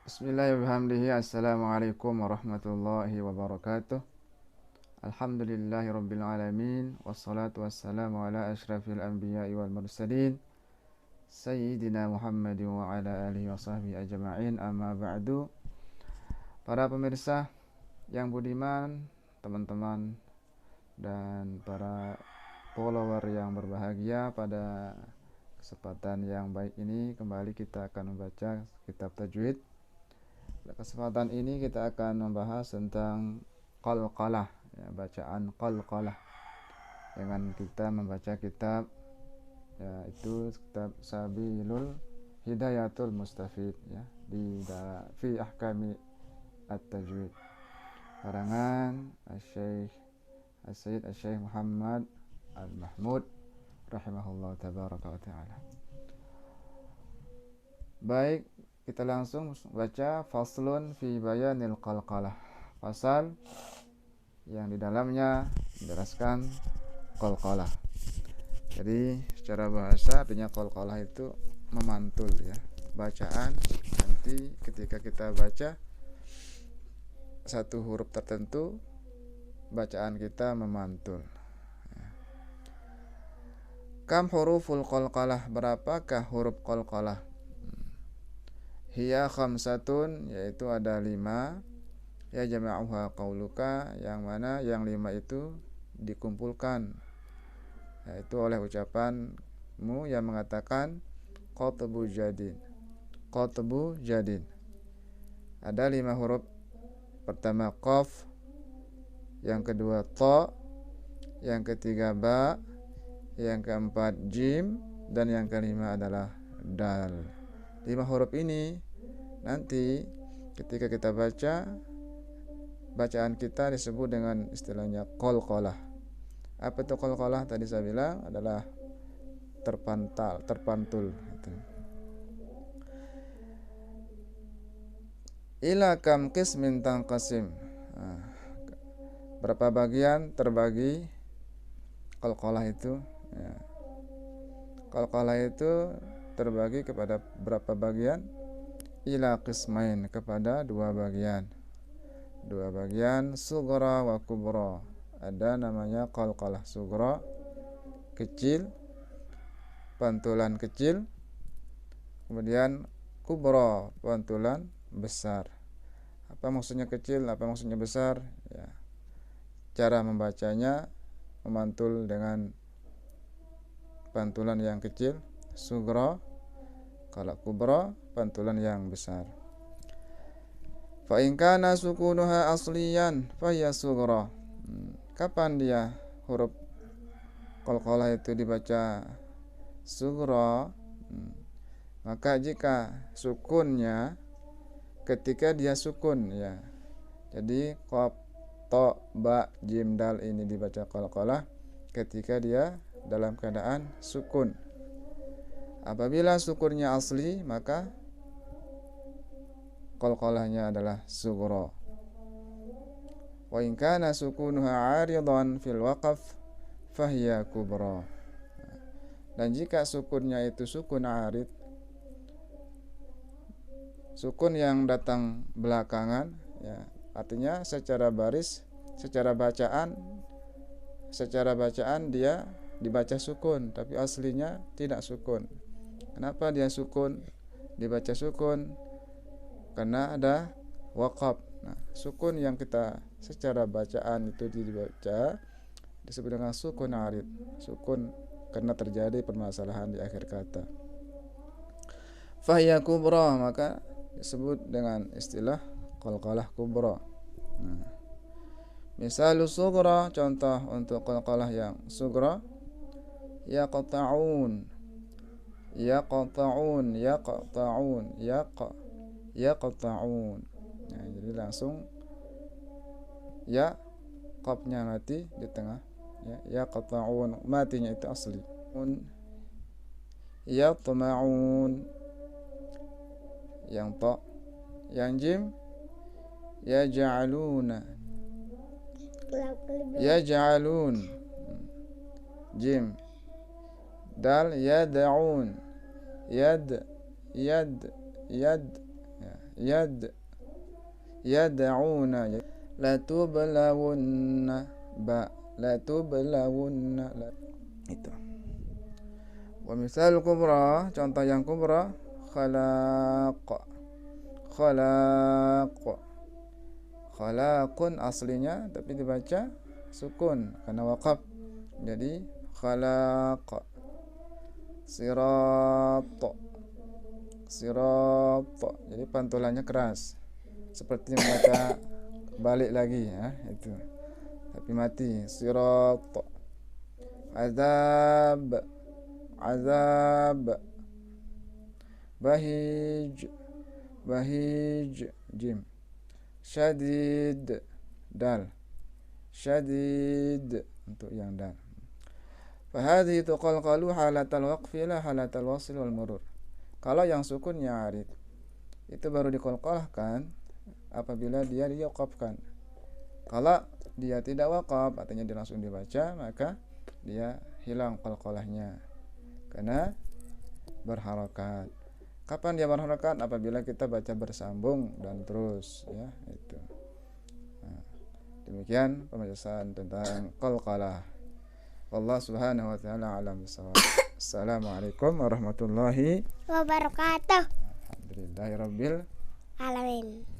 Bismillahirrahmanirrahim. Assalamualaikum warahmatullahi wabarakatuh. Alhamdulillahirabbil alamin wassalatu wassalamu ala asyrafil anbiya'i wal mursalin sayyidina Muhammadin wa ala alihi wa sahbihi ajma'in. Amma ba'du. Para pemirsa yang budiman, teman-teman dan para follower yang berbahagia, pada kesempatan yang baik ini kembali kita akan membaca kitab tajwid. Pada kesempatan ini kita akan membahas tentang qalqalah, ya, bacaan qalqalah dengan kita membaca kitab, yaitu kitab Sabilul Hidayatul Mustafid, ya, fi ahkami at-tajwid, karangan As-Sayyid Asy-Syaikh Muhammad Al-Mahmud rahimahullah tabaraka wa taala. Baik, kita langsung baca faslun fi bayanil qalqalah, pasal yang di dalamnya menjelaskan qalqalah. Jadi secara bahasa artinya qalqalah itu memantul, ya, bacaan. Nanti ketika kita baca satu huruf tertentu, bacaan kita memantul. Kam huruful qalqalah, berapakah huruf qalqalah? Hiya khamsatun, yaitu ada 5. Ya jama'uha qauluka, yang mana yang 5 itu dikumpulkan, yaitu oleh ucapanmu yang mengatakan qatbu jadin. Qatbu jadin. Ada 5 huruf. Pertama qaf, yang kedua ta, yang ketiga ba, yang keempat jim, dan yang kelima adalah dal. 5 huruf ini nanti ketika kita baca, bacaan kita disebut dengan istilahnya qalqalah. Apa itu qalqalah? Tadi saya bilang adalah terpantul. Ila kam qismin tanqasim. Berapa bagian terbagi qalqalah itu? Ya. Qalqalah itu terbagi kepada berapa bagian? Ila qismain, kepada 2 bagian. 2 bagian, sughra wa kubra. Ada namanya qalqalah sughra, kecil, pantulan kecil. Kemudian kubra, pantulan besar. Apa maksudnya kecil, apa maksudnya besar? Ya. Cara membacanya memantul dengan pantulan yang kecil, sughra. Kalau kubra, pantulan yang besar. Fa in kana sukunuha asliyan fa hiya sughra. Kapan dia huruf qalqalah itu dibaca sughra? Maka jika sukunnya ketika dia sukun, ya. Jadi qaf, ta, ba, jim, dal ini dibaca qalqalah ketika dia dalam keadaan sukun. Apabila sukunnya asli, maka qalqalahnya adalah sughra. Wa in kana sukunuha 'aridan fil waqf fahiya kubra. Dan jika sukunnya itu sukun 'arid, sukun yang datang belakangan, ya, artinya secara baris, secara bacaan dia dibaca sukun, tapi aslinya tidak sukun. Kenapa dia sukun? Dibaca sukun karena ada waqaf. Nah, sukun yang kita secara bacaan itu dibaca disebut dengan sukun arid. Sukun karena terjadi permasalahan di akhir kata. Fahiya kubra, maka disebut dengan istilah qalqalah kubra. Nah, misalul sughra, contoh untuk qalqalah yang sughra, yaqta'un, yaqta'un, yaqta'un, yaqta'un. Nah, jadi langsung ya, qafnya mati di tengah, ya, yaqta'un, matinya itu asli. Yatma'un, yang ta, yang jim, yaj'aluna, yaj'alun, jim, dal, yad'un, yad, ya, yad'una latublawunna ba latublawunna itu. Wa misal kubra, contoh yang kubra, khalaqun aslinya tapi dibaca sukun karena waqaf, jadi khalaq. Sirat, jadi pantulannya keras seperti membaca balik lagi ya, itu tapi mati. Sirat. Azab. Bahij jim. Syadid dal. Syadid untuk yang dal. Fahadhi tuqalqalu halatal waqfi la halatal wasl wal murur. Kalau yang sukunnya arid itu baru diqalqalahkan apabila dia diwaqafkan. Kalau dia tidak waqaf, artinya dia langsung dibaca, maka dia hilang qalqalahnya karena berharakat. Kapan dia berharakat? Apabila kita baca bersambung dan terus ya, itu. Nah, demikian pembahasan tentang qalqalah. Allah subhanahu wa ta'ala alam bisawab. Assalamualaikum warahmatullahi wabarakatuh. Alhamdulillahirabbil Alamin.